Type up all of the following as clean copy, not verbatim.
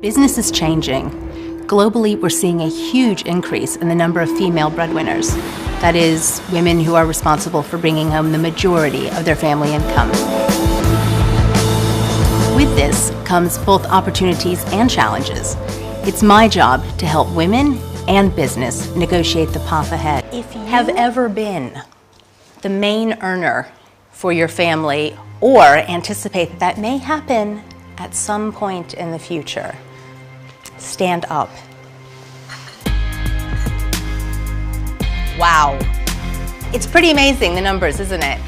Business is changing. Globally, we're seeing a huge increase in the number of female breadwinners. That is, women who are responsible for bringing home the majority of their family income. With this comes both opportunities and challenges. It's my job to help women and business negotiate the path ahead. If you have ever been the main earner for your family or anticipate that may happen at some point in the future, stand up. Wow. It's pretty amazing, the numbers, isn't it?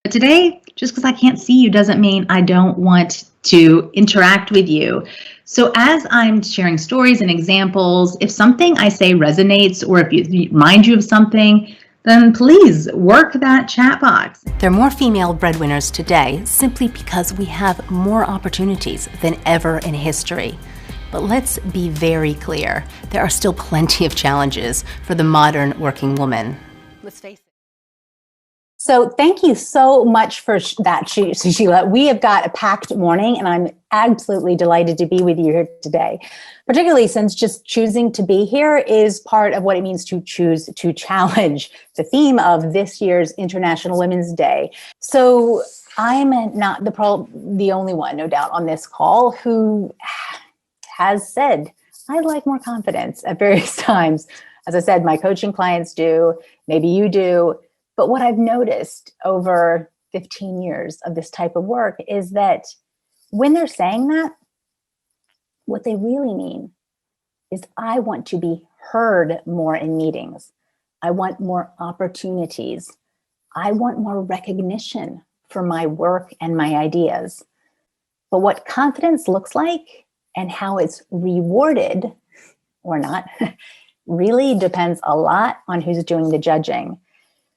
But today, just because I can't see you doesn't mean I don't want to interact with you. So as I'm sharing stories and examples, if something I say resonates or if it reminds you of something, then please work that chat box. There are more female breadwinners today simply because we have more opportunities than ever in history. But let's be very clear, there are still plenty of challenges for the modern working woman. Let's face it. So thank you so much for that, Sheila. We have got a packed morning, and I'm absolutely delighted to be with you here today, particularly since just choosing to be here is part of what it means to choose to challenge, the theme of this year's International Women's Day. So I'm not the only one, no doubt, on this call who has said, I'd like more confidence at various times. As I said, my coaching clients do, maybe you do. But what I've noticed over 15 years of this type of work is that when they're saying that, what they really mean is I want to be heard more in meetings. I want more opportunities. I want more recognition for my work and my ideas. But what confidence looks like and how it's rewarded or not really depends a lot on who's doing the judging.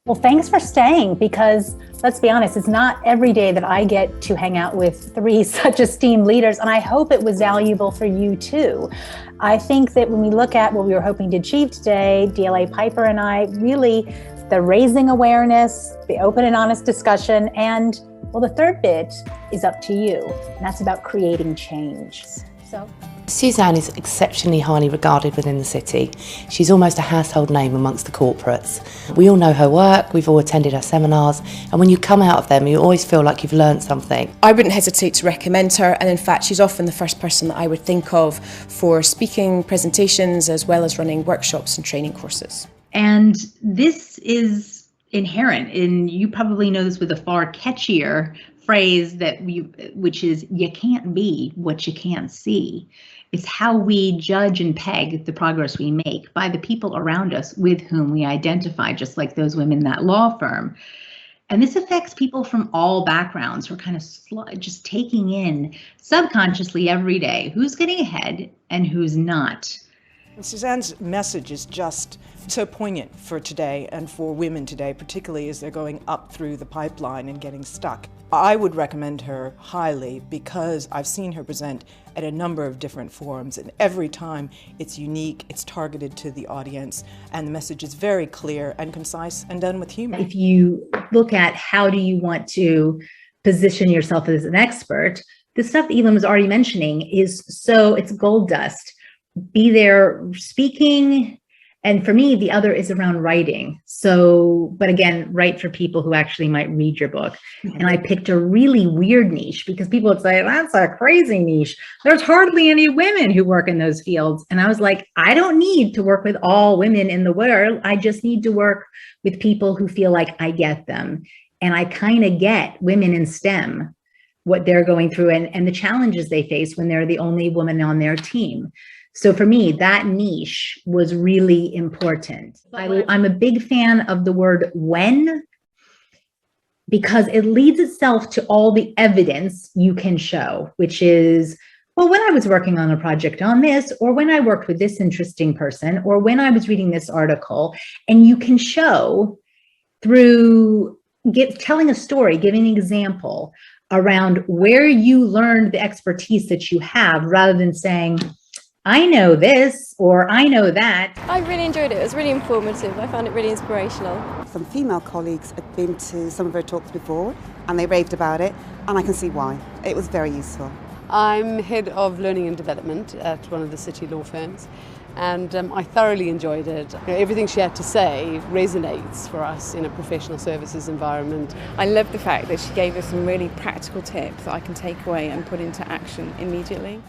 Well, thanks for staying, because let's be honest, it's not every day that I get to hang out with three such esteemed leaders, and I hope it was valuable for you too. I think that when we look at what we were hoping to achieve today, DLA Piper and I, really the raising awareness, the open and honest discussion, and well, the third bit is up to you, and that's about creating change. So Suzanne is exceptionally highly regarded within the city. She's almost a household name amongst the corporates. We all know her work, we've all attended her seminars, and when you come out of them, you always feel like you've learned something. I wouldn't hesitate to recommend her, and in fact, she's often the first person that I would think of for speaking presentations as well as running workshops and training courses. And this is inherent in, you probably know this with a far catchier phrase which is, you can't be what you can't see. It's how we judge and peg the progress we make by the people around us with whom we identify, just like those women in that law firm. And this affects people from all backgrounds who are kind of just taking in subconsciously every day who's getting ahead and who's not. And Suzanne's message is just so poignant for today and for women today, particularly as they're going up through the pipeline and getting stuck. I would recommend her highly because I've seen her present at a number of different forums, and every time it's unique, it's targeted to the audience, and the message is very clear and concise and done with humor. If you look at how do you want to position yourself as an expert, the stuff that Elam was already mentioning it's gold dust. Be there speaking, and for me, the other is around writing. So, but again, write for people who actually might read your book. And I picked a really weird niche because people would say, that's a crazy niche. There's hardly any women who work in those fields. And I was like, I don't need to work with all women in the world. I just need to work with people who feel like I get them. And I kind of get women in STEM, what they're going through and the challenges they face when they're the only woman on their team. So for me, that niche was really important. I'm a big fan of the word when, because it leads itself to all the evidence you can show, which is, well, when I was working on a project on this, or when I worked with this interesting person, or when I was reading this article, and you can show through telling a story, giving an example around where you learned the expertise that you have, rather than saying, I know this, or I know that. I really enjoyed it. It was really informative. I found it really inspirational. Some female colleagues had been to some of her talks before and they raved about it, and I can see why. It was very useful. I'm head of learning and development at one of the city law firms, and I thoroughly enjoyed it. Everything she had to say resonates for us in a professional services environment. I love the fact that she gave us some really practical tips that I can take away and put into action immediately.